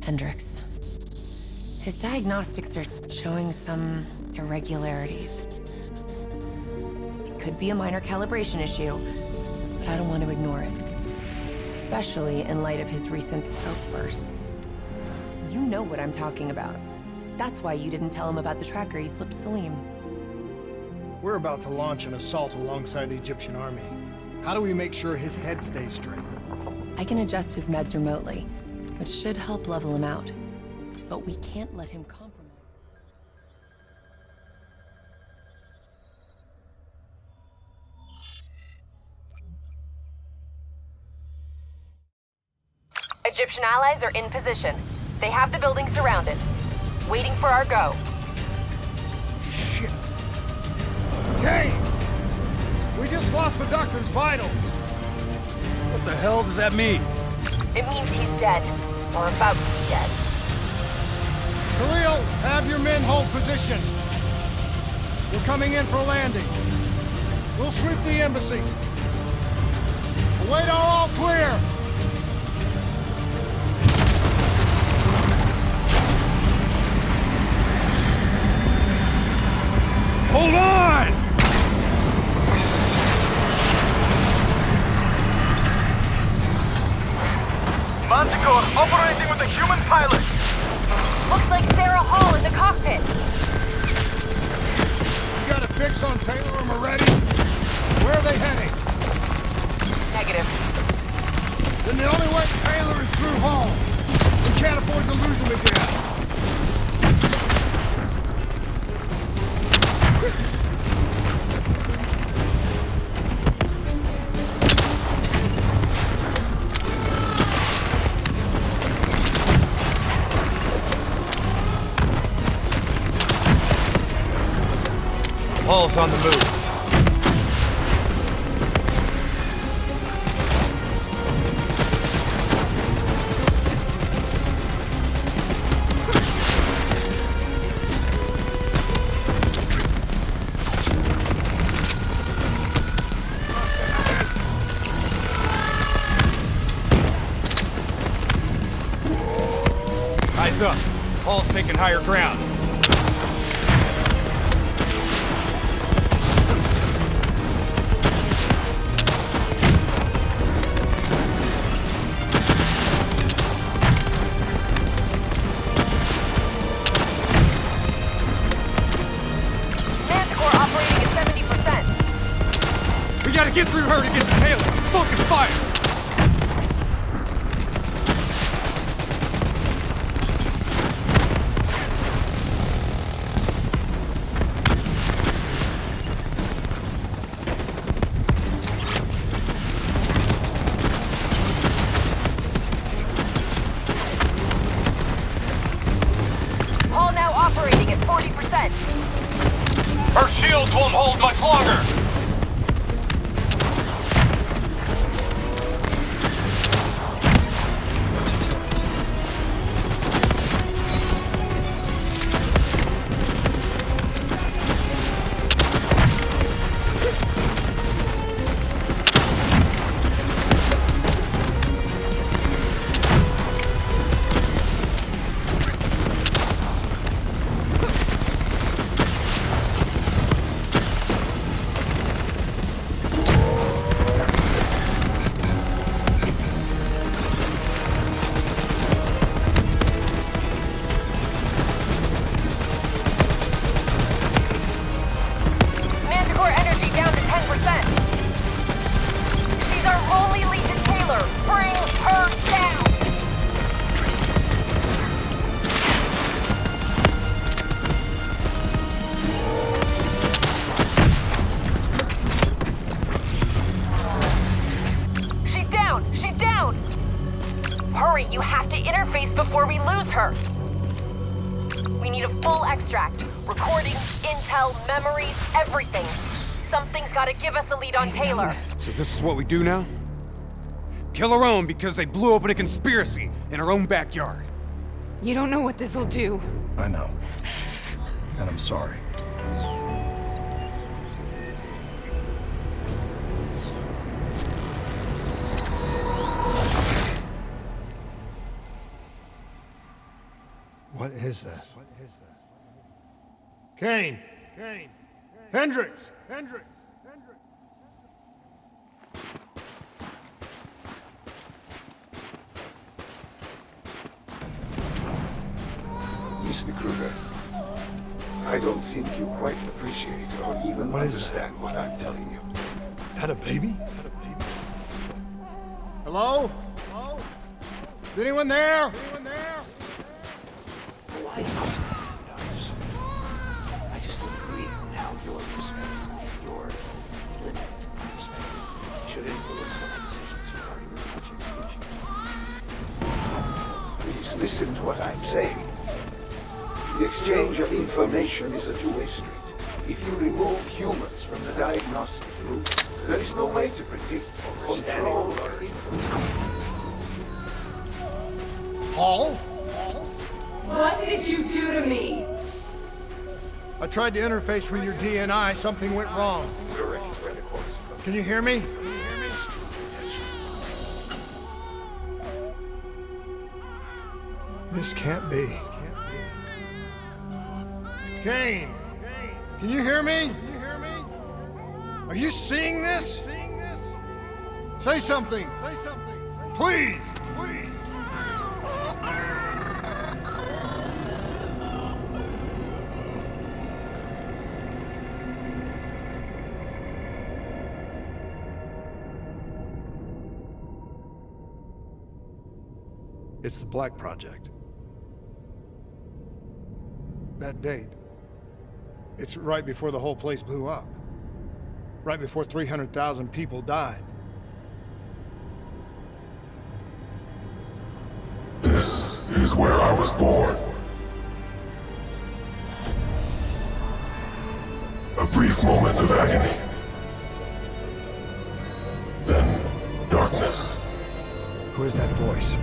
Hendricks. His diagnostics are showing some irregularities. It could be a minor calibration issue, but I don't want to ignore it. Especially in light of his recent outbursts. You know what I'm talking about. That's why you didn't tell him about the tracker he slipped Salim. We're about to launch an assault alongside the Egyptian army. How do we make sure his head stays straight? I can adjust his meds remotely, which should help level him out. But we can't let him compromise. Egyptian allies are in position. They have the building surrounded, waiting for our go. Shit. Kane! We just lost the doctor's vitals. What the hell does that mean? It means he's dead, or about to be dead. Khalil, have your men hold position. We're coming in for landing. We'll sweep the embassy. Await all clear. Hold on! Manticore operating with a human pilot. Looks like Sarah Hall in the cockpit. You got a fix on Taylor and Moretti? Where are they heading? Negative. Then the only way Taylor is through Hall. We can't afford to lose him again. Hall's on the move. Eyes up. Hall's taking higher ground. Gotta get through her to get to Taylor. Focus fire! Hall now operating at 40%. Her shields won't hold much longer. You have to interface before we lose her. We need a full extract. Recording, intel, memories, everything. Something's gotta give us a lead on Taylor. So this is what we do now? Kill our own because they blew open a conspiracy in our own backyard. You don't know what this'll do. I know. And I'm sorry. What is this? Kane! Kane! Hendricks! Hendricks! Mr. Kruger, I don't think you quite appreciate or even understand what I'm telling you. Is that a baby? Hello? Hello? Is anyone there? Anyone there? I just don't agree on how your perspective, your limited perspective, should influence my decisions regarding the project's future. Please listen to what I'm saying. The exchange of information is a two-way street. If you remove humans from the diagnostic group, there is no way to predict or control or influence. Paul? What did you do to me? I tried to interface with your DNI. Something went wrong. Can you hear me? This can't be. Kane! Can you hear me? Are you seeing this? Say something! Please! Please! It's the Black Project. That date. It's right before the whole place blew up. Right before 300,000 people died. This is where I was born. A brief moment of agony. Then darkness. Who is that voice?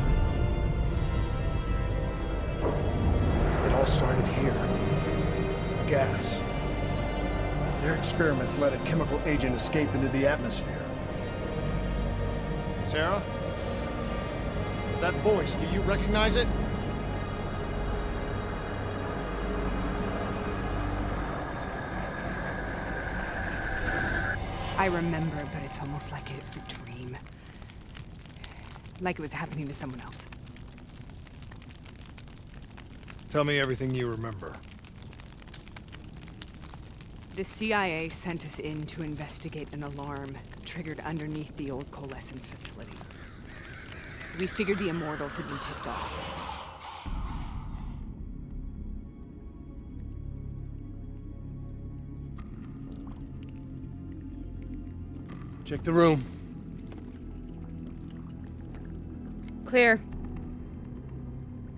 It all started here. The gas. Their experiments let a chemical agent escape into the atmosphere. Sarah? That voice, do you recognize it? I remember, but it's almost like it was a dream. Like it was happening to someone else. Tell me everything you remember. The CIA sent us in to investigate an alarm triggered underneath the old coalescence facility. We figured the Immortals had been tipped off. Check the room. Clear.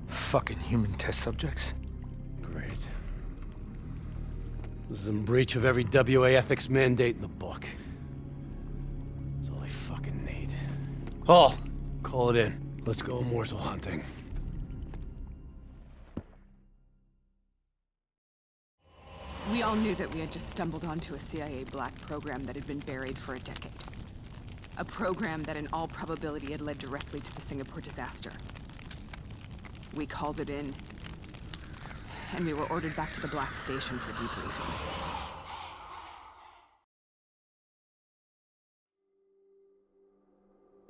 Fucking human test subjects. Great. This is in breach of every WA ethics mandate in the book. That's all I fucking need. Hall, call it in. Let's go immortal hunting. We all knew that we had just stumbled onto a CIA black program that had been buried for a decade. A program that in all probability had led directly to the Singapore disaster. We called it in, and we were ordered back to the Black Station for debriefing.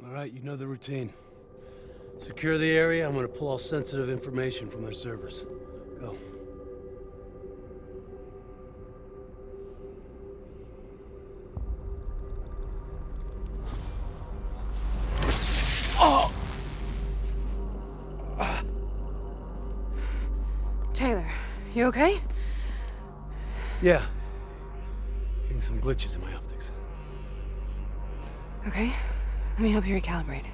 All right, you know the routine. Secure the area. I'm gonna pull all sensitive information from their servers. Go. Taylor, you okay? Yeah. Getting some glitches in my optics. Okay, let me help you recalibrate.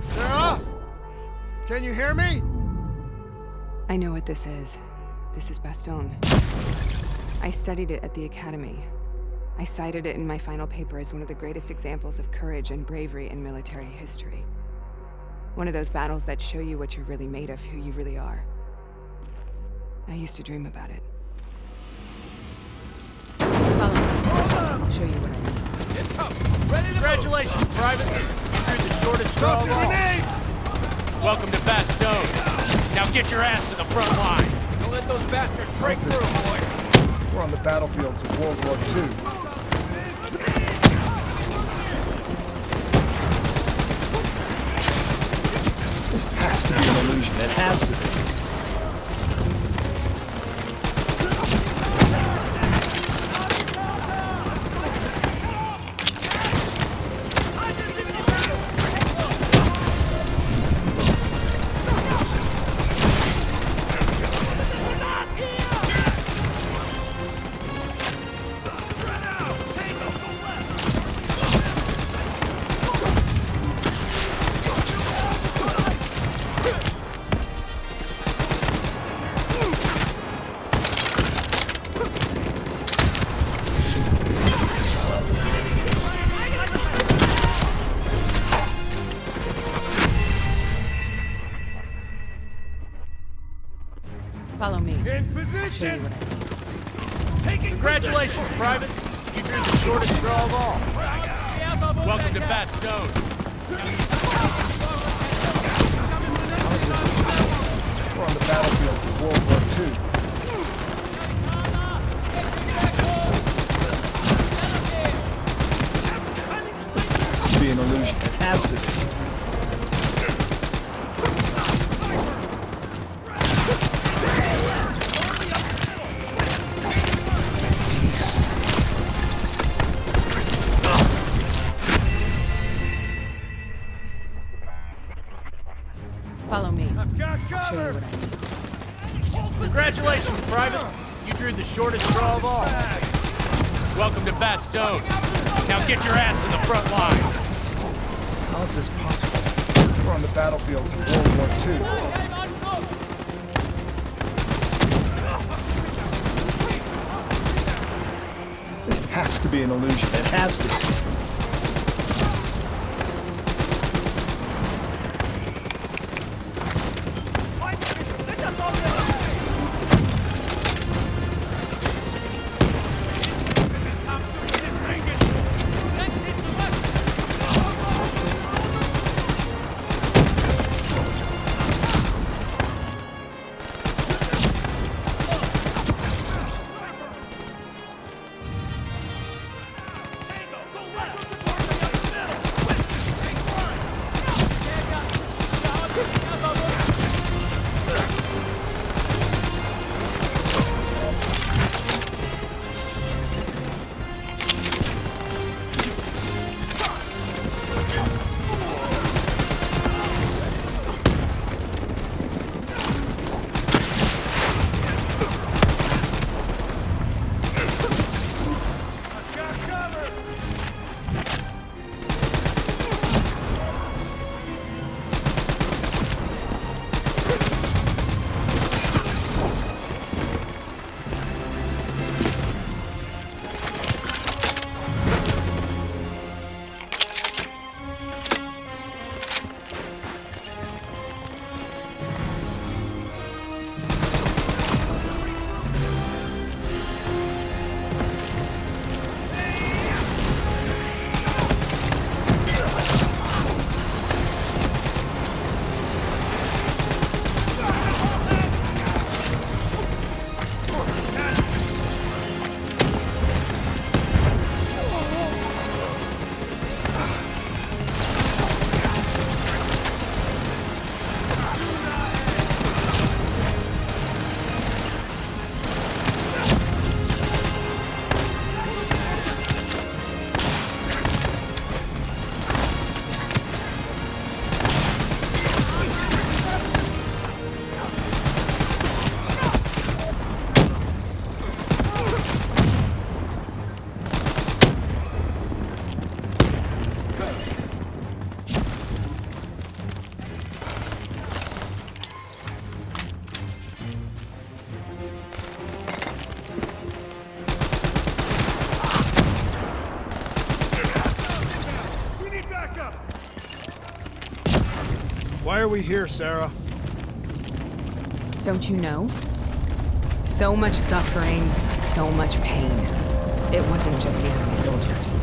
Sarah? Can you hear me? I know what this is. This is Bastogne. I studied it at the Academy. I cited it in my final paper as one of the greatest examples of courage and bravery in military history. One of those battles that show you what you're really made of, who you really are. I used to dream about it. Follow me. I'll show you what I mean. Congratulations, Private. You drew the shortest straw of all. Welcome to Bastogne. Now get your ass to the front line. Don't let those bastards break through, boy. We're on the battlefields of World War II. This has to be an illusion. It has to be. Follow me. In position! Congratulations, Private. You drew the shortest straw of all. Welcome to Bastogne. We're on the battlefields of World War II. This has to be an illusion. It has to be. Follow me. I've got Show you cover! what I mean. Congratulations, Private. You drew the shortest straw of all. Welcome to Bastogne. Now get your ass to the front line. How is this possible? We're on the battlefields of World War II. This has to be an illusion. It has to be. are we here, Sarah? Don't you know? So much suffering, so much pain. It wasn't just the enemy soldiers.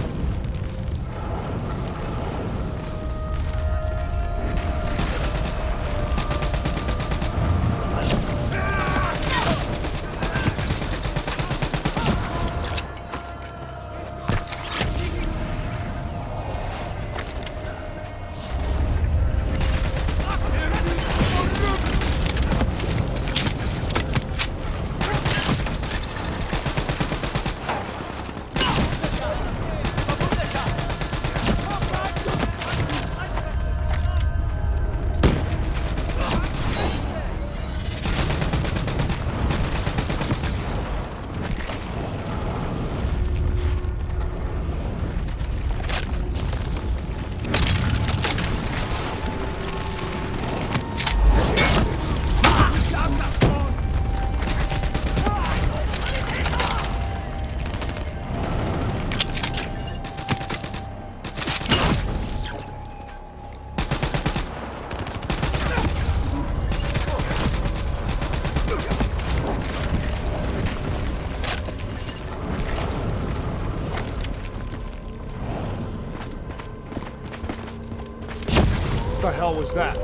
What the hell was that?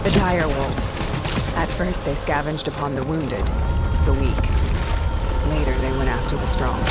The dire wolves. At first, they scavenged upon the wounded, the weak. Later, they went after the strong.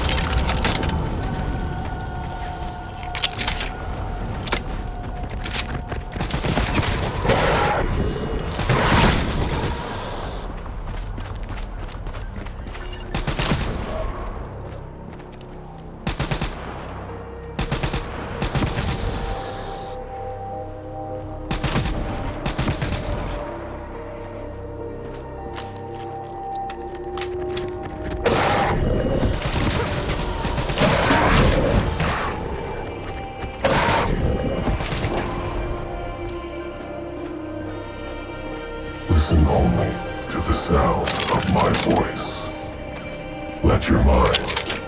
Listen only to the sound of my voice. Let your mind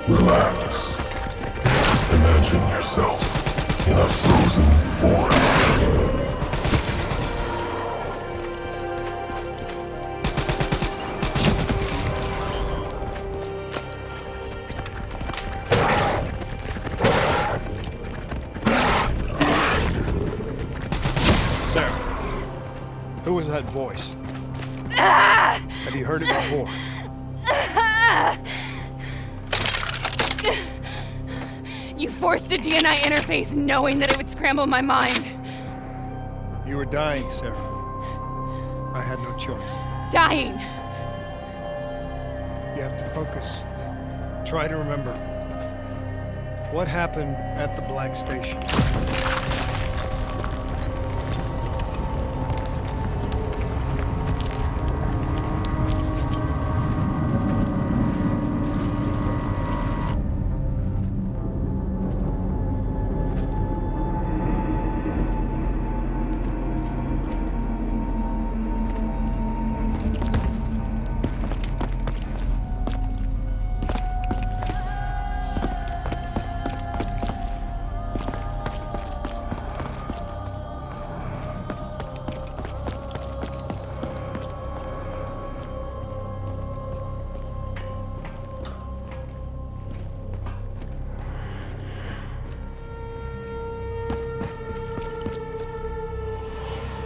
relax. Imagine yourself in a frozen forest. Who was that voice? Have you heard it before? You forced a DNI interface knowing that it would scramble my mind. You were dying, Sarah. I had no choice. Dying! You have to focus. Try to remember. What happened at the Black Station?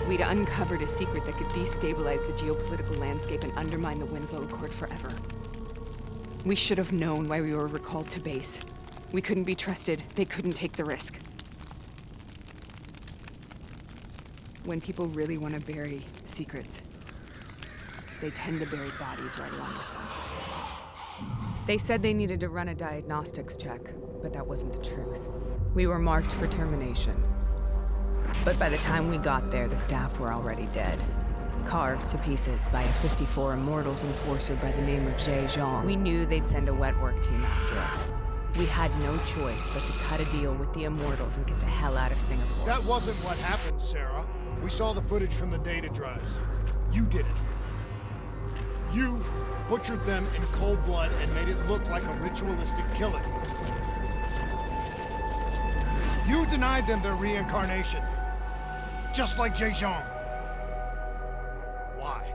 We'd uncovered a secret that could destabilize the geopolitical landscape and undermine the Winslow Accord forever. We should have known why we were recalled to base. We couldn't be trusted. They couldn't take the risk. When people really want to bury secrets, they tend to bury bodies right along with them. They said they needed to run a diagnostics check, but that wasn't the truth. We were marked for termination. But by the time we got there, the staff were already dead. Carved to pieces by a 54 Immortals enforcer by the name of Jay Jean. We knew they'd send a wet work team after us. We had no choice but to cut a deal with the Immortals and get the hell out of Singapore. That wasn't what happened, Sarah. We saw the footage from the data drives. You did it. You butchered them in cold blood and made it look like a ritualistic killing. You denied them their reincarnation. just like Zhejiang. Why?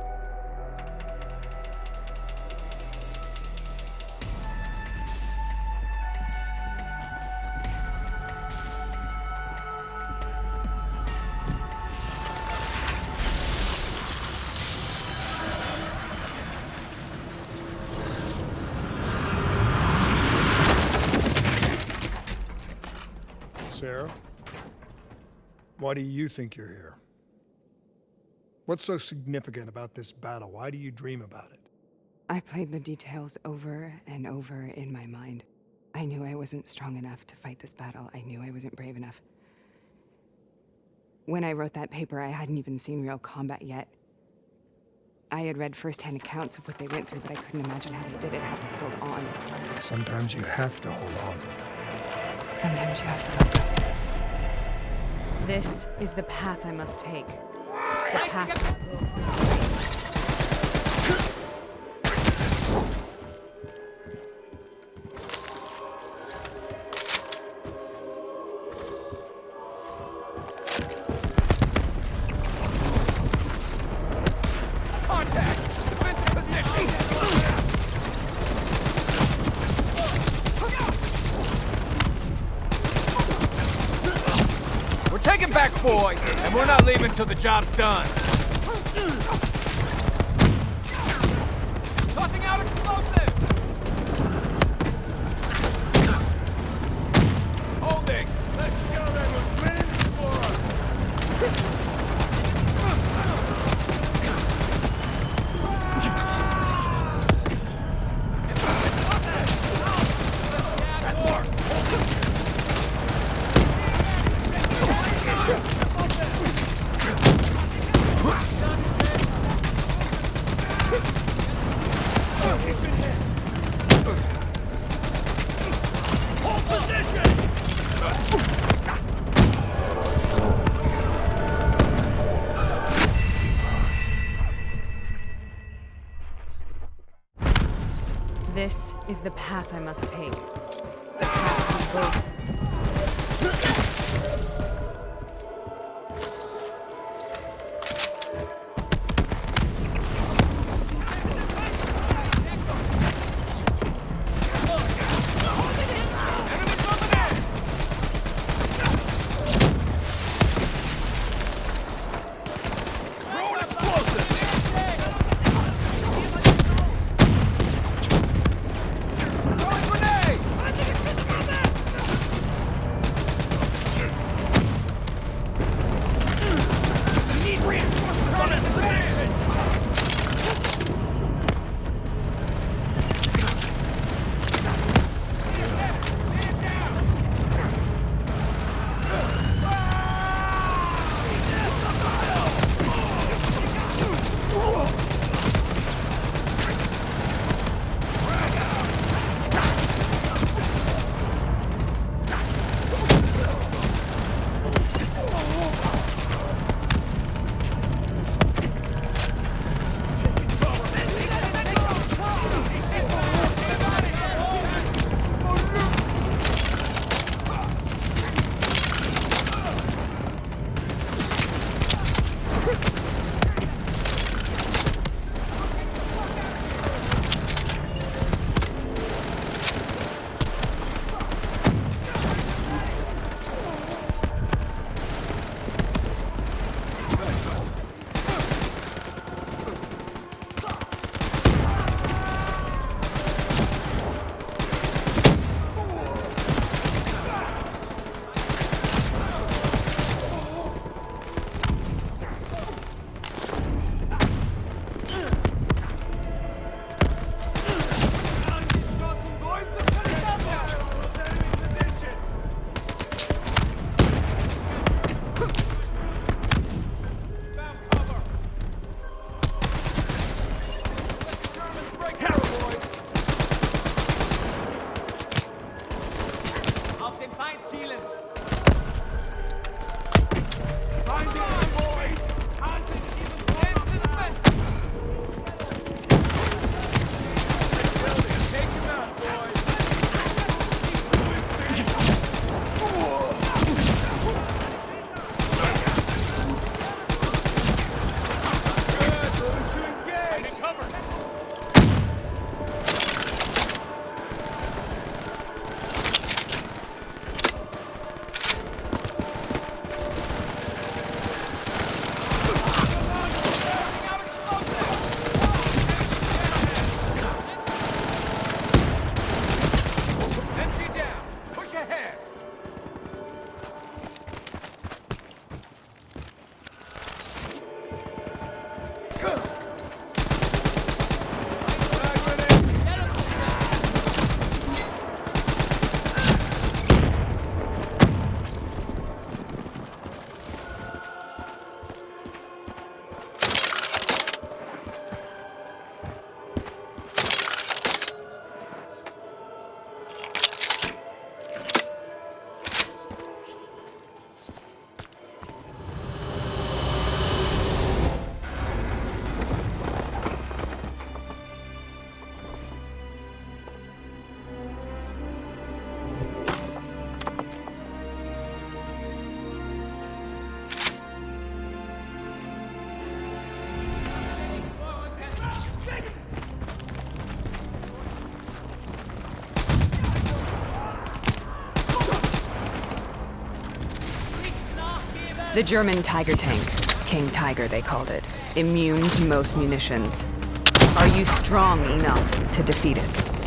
Sarah, why do you think you're here? What's so significant about this battle? Why do you dream about it? I played the details over and over in my mind. I knew I wasn't strong enough to fight this battle. I knew I wasn't brave enough. When I wrote that paper, I hadn't even seen real combat yet. I had read first-hand accounts of what they went through, but I couldn't imagine how they did it, how they held on. Sometimes you have to hold on. Sometimes you have to let go. This is the path I must take. The path. Contact! Defensive position! We're taking back Boy, and we're not leaving till the job's done. Tossing out explosive! Holding! Let's show them who's winning for us! This is the path I must take. The path of hope. The German Tiger tank. King Tiger, they called it. Immune to most munitions. Are you strong enough to defeat it?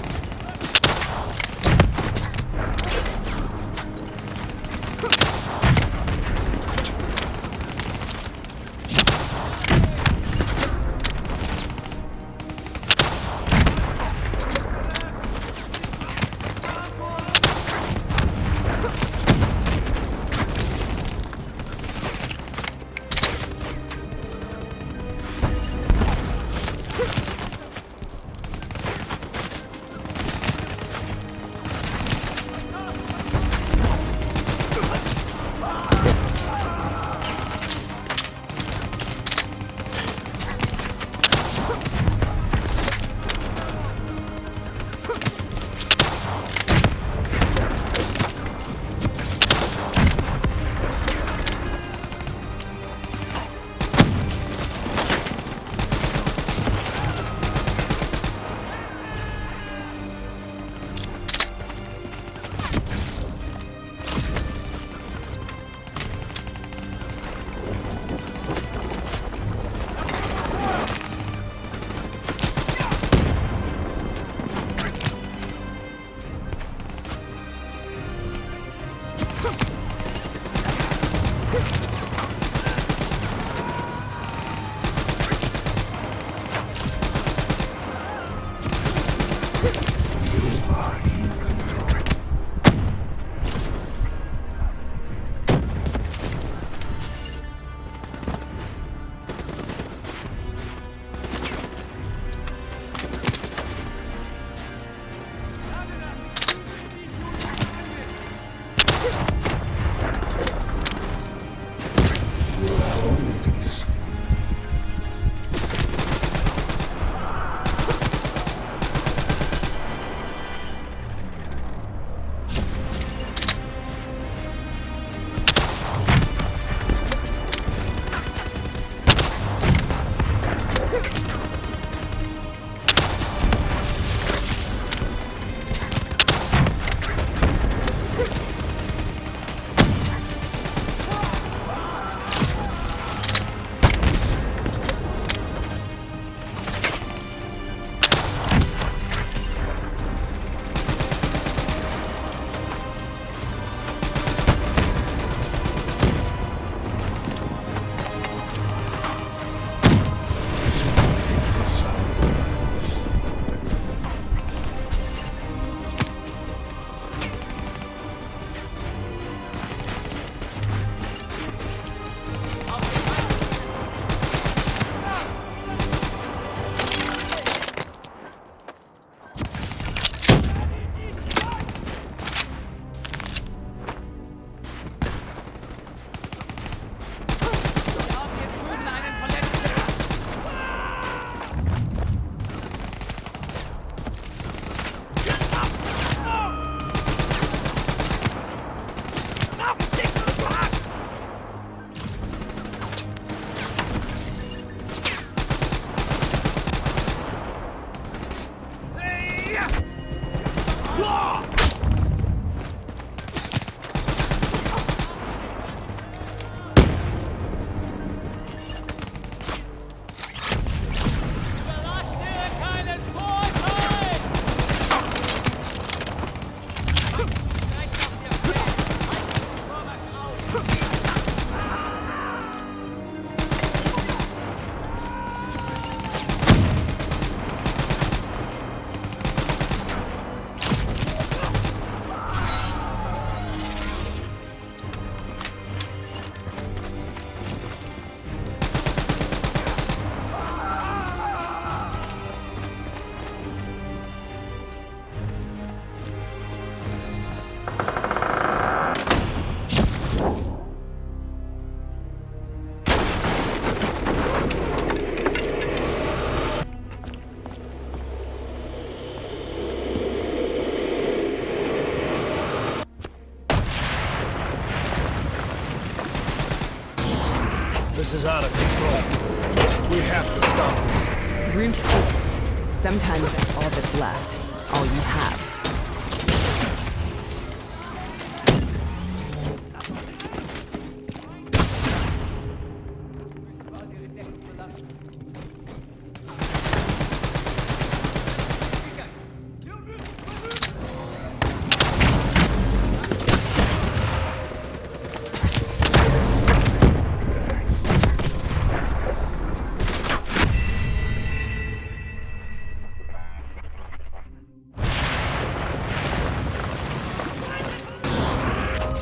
This is out of control. We have to stop this. Brute force. Sometimes that's all that's left. All you have.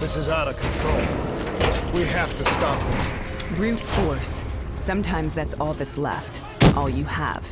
This is out of control. We have to stop this. Brute force. Sometimes that's all that's left. All you have.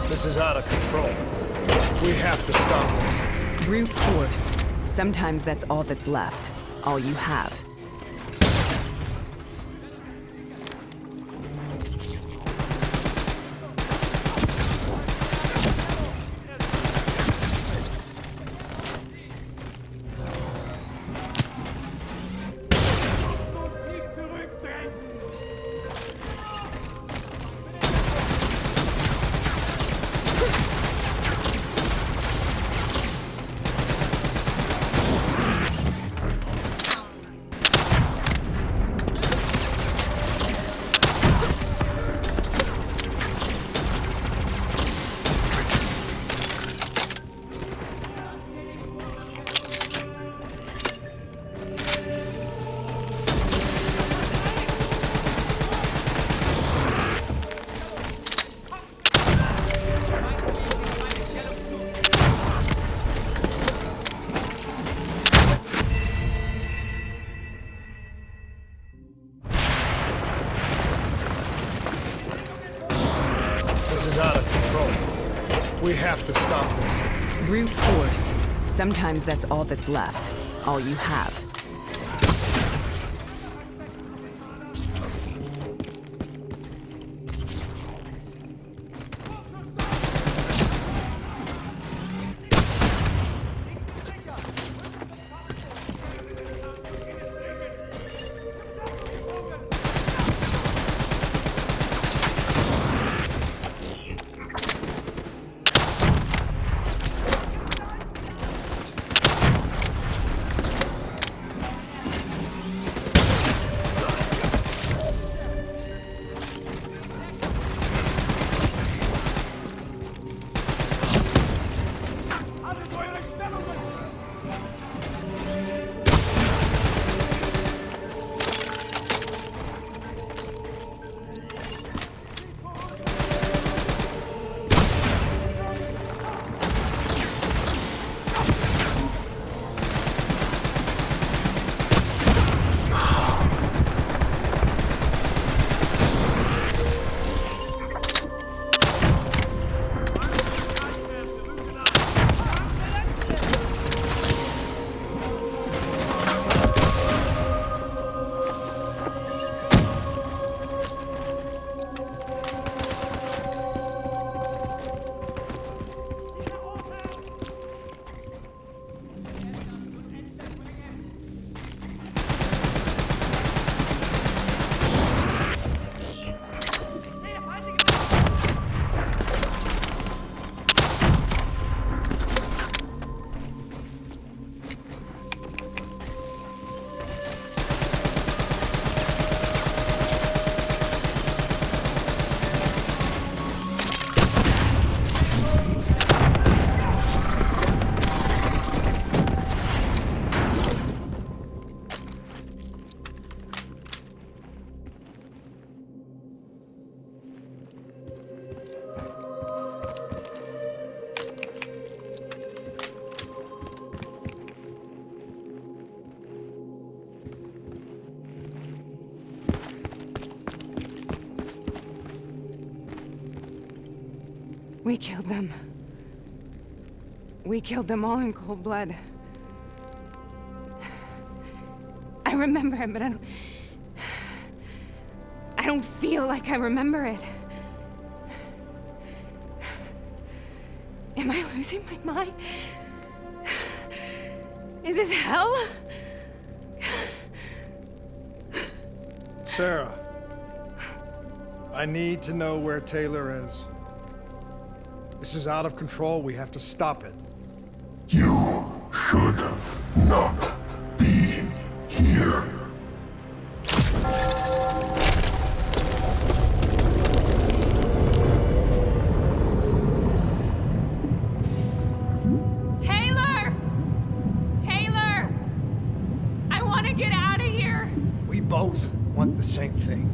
This is out of control. We have to stop this. Brute force. Sometimes that's all that's left. All you have. This is out of control. We have to stop this. Brute force. Sometimes that's all that's left. All you have. We killed them. We killed them all in cold blood. I remember it, but I don't feel like I remember it. Am I losing my mind? Is this hell? Sarah, I need to know where Taylor is. This is out of control. We have to stop it. You should not be here. Taylor! Taylor! I want to get out of here! We both want the same thing.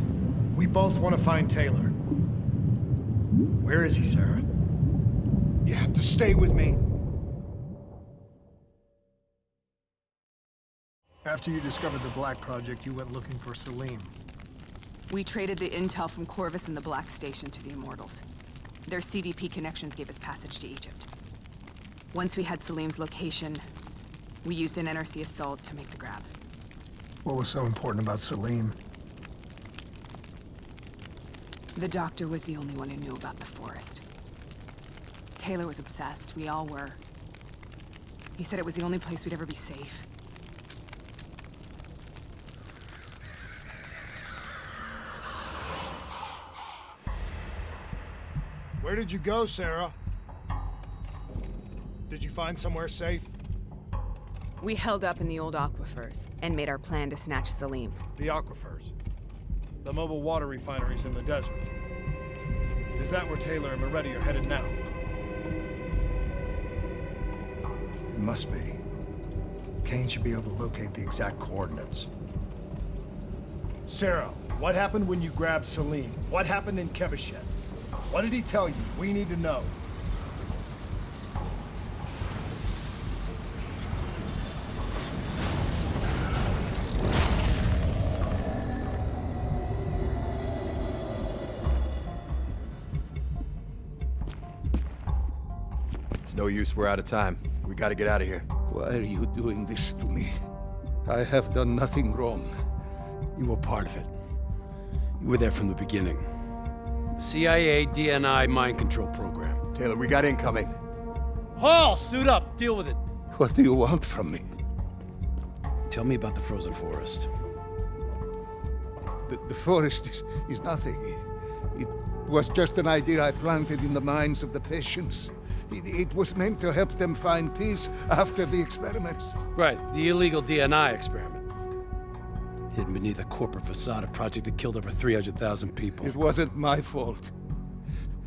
We both want to find Taylor. Where is he, Sarah? You have to stay with me. After you discovered the Black Project, you went looking for Salim. We traded the intel from Corvus and the Black Station to the Immortals. Their CDP connections gave us passage to Egypt. Once we had Salim's location, we used an NRC assault to make the grab. What was so important about Salim? The doctor was the only one who knew about the forest. Taylor was obsessed. We all were. He said it was the only place we'd ever be safe. Where did you go, Sarah? Did you find somewhere safe? We held up in the old aquifers and made our plan to snatch Salim. The aquifers. The mobile water refineries in the desert. Is that where Taylor and Moretti are headed now? It must be. Kane should be able to locate the exact coordinates. Sarah, what happened when you grabbed Salim? What happened in Kevashet? What did he tell you? We need to know. It's no use, we're out of time. We gotta get out of here. Why are you doing this to me? I have done nothing wrong. You were part of it. You were there from the beginning. The CIA DNI mind control program. Taylor, we got incoming. Hall, suit up. Deal with it. What do you want from me? Tell me about the frozen forest. The forest is nothing. It was just an idea I planted in the minds of the patients. It was meant to help them find peace after the experiments. Right, the illegal DNI experiment. Hidden beneath a corporate facade, a project that killed over 300,000 people. It wasn't my fault.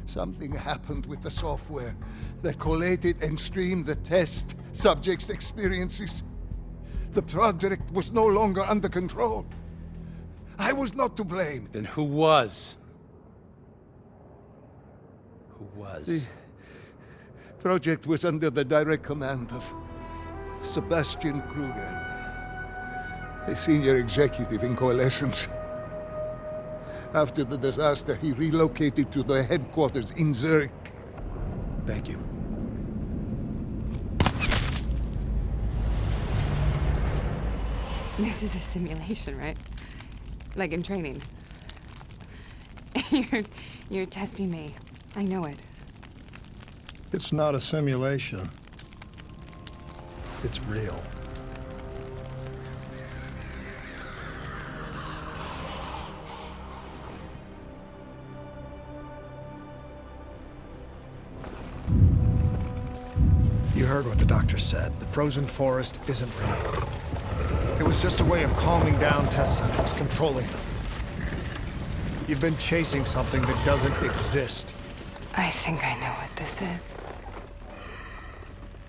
Something happened with the software that collated and streamed the test subjects' experiences. The project was no longer under control. I was not to blame. Then who was? Who was? The project was under the direct command of Sebastian Kruger, a senior executive in Coalescence. After the disaster, he relocated to the headquarters in Zurich. Thank you. This is a simulation, right? Like in training. You're testing me. I know it. It's not a simulation. It's real. You heard what the doctor said. The frozen forest isn't real. It was just a way of calming down test subjects, controlling them. You've been chasing something that doesn't exist. I think I know what this is.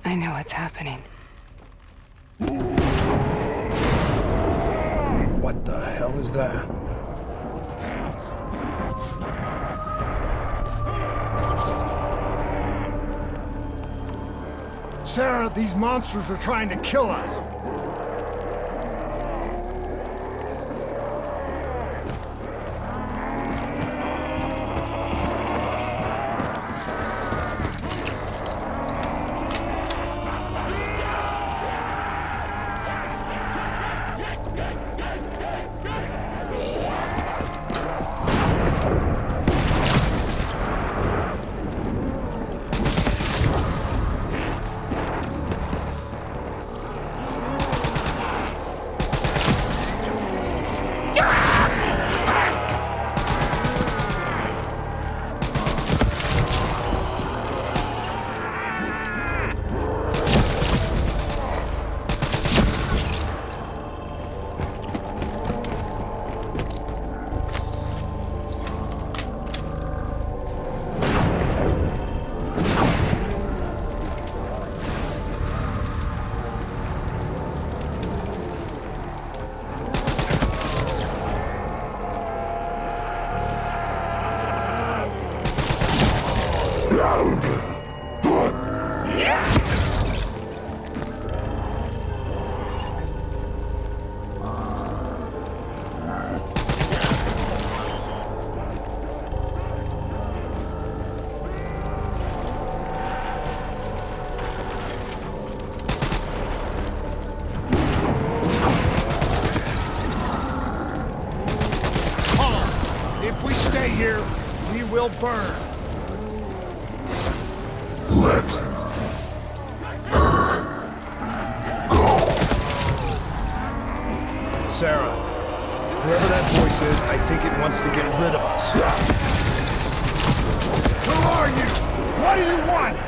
I know what's happening. What the hell is that? Sarah, these monsters are trying to kill us. will burn. Let her go. Sarah, whoever that voice is, I think it wants to get rid of us. Who are you? What do you want?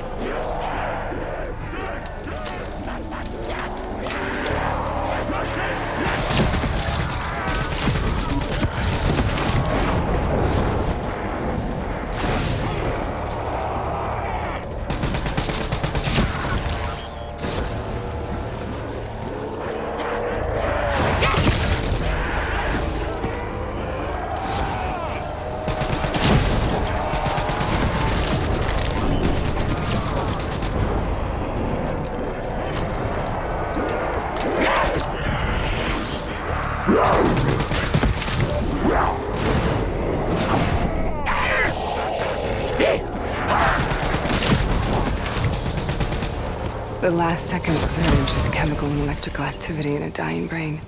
The last second surge of chemical and electrical activity in a dying brain,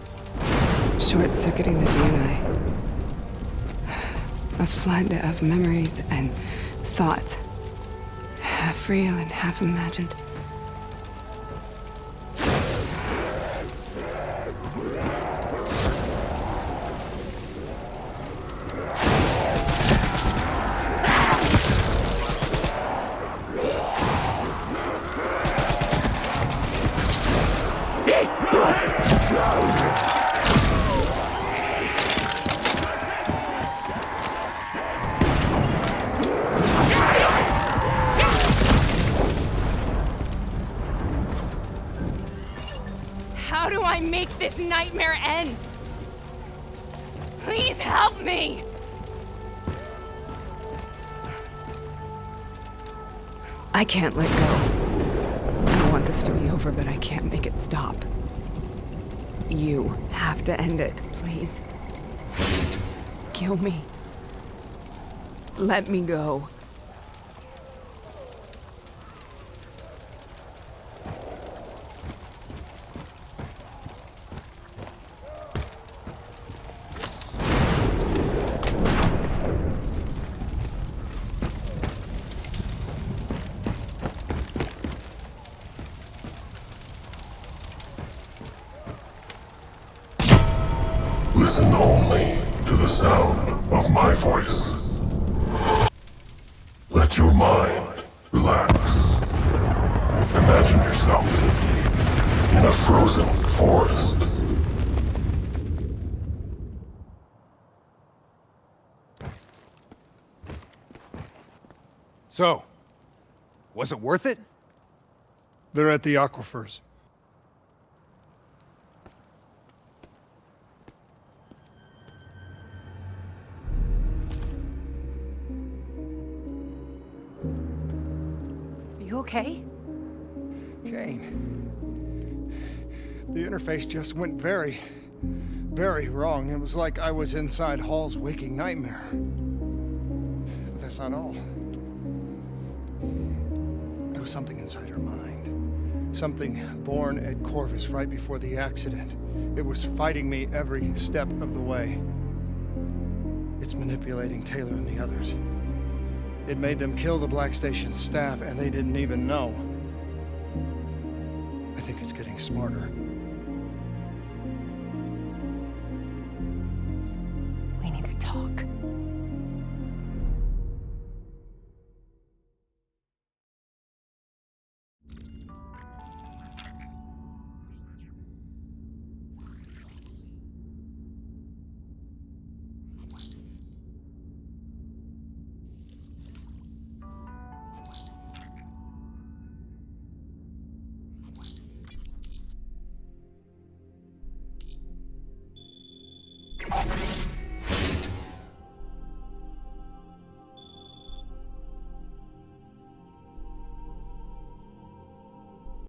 short-circuiting the DNA. A flood of memories and thoughts, half real and half imagined. How do I make this nightmare end? Please help me! I can't let go. I want this to be over, but I can't make it stop. You have to end it, please. Kill me. Let me go. Listen only to the sound of my voice. Let your mind relax. Imagine yourself in a frozen forest. So, was it worth it? They're at the aquifers. You okay? Kane. The interface just went very wrong. It was like I was inside Hall's waking nightmare. But that's not all. There was something inside her mind. Something born at Corvus right before the accident. It was fighting me every step of the way. It's manipulating Taylor and the others. It made them kill the Black Station staff, and they didn't even know. I think it's getting smarter. We need to talk.